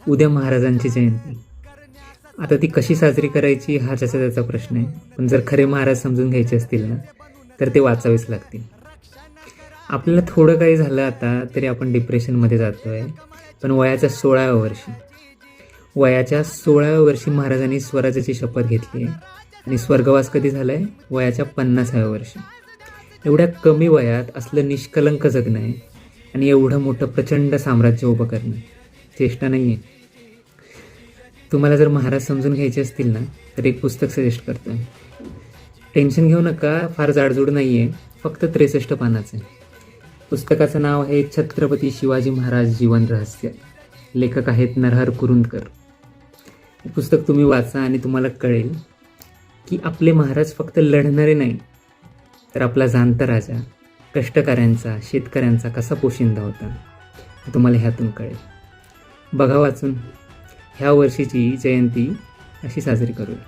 उद्या महाराजांची जयंती. आता ती कशी साजरी करायची हा ज्याचा त्याचा प्रश्न आहे. पण जर खरे महाराज समजून घ्यायचे असतील ना, तर ते वाचावेच लागतील. आपल्याला थोडं काही झालं आता तरी आपण डिप्रेशनमध्ये जातो आहे. पण वयाच्या 16व्या वर्षी महाराजांनी स्वराज्याची शपथ घेतली आहे. आणि स्वर्गवास कधी झाला आहे? वयाच्या 50व्या वर्षी. एवढ्या कमी वयात असलं निष्कलंक जगणं आहे आणि एवढं मोठं प्रचंड साम्राज्य उभं करणं चेष्टा नाही आहे. तुम्हाला जर महाराज समजून घ्यायचे असतील ना, तर एक पुस्तक सजेस्ट करतो आहे. टेन्शन घेऊ नका, फार जाडजूड नाही आहे, फक्त 63 पानाचं आहे. पुस्तकाचं नाव आहे छत्रपती शिवाजी महाराज जीवन रहस्य. लेखक आहेत नरहर कुरुंदकर. हे पुस्तक तुम्ही वाचा आणि तुम्हाला कळेल की आपले महाराज फक्त लढणारे नाही, तर आपला जाणता राजा, कष्टकऱ्यांचा, शेतकऱ्यांचा कसा पोशिंदा होता हे तुम्हाला ह्यातून कळेल. बघा वाचून. ह्या वर्षीची जयंती अशी साजरी करूया.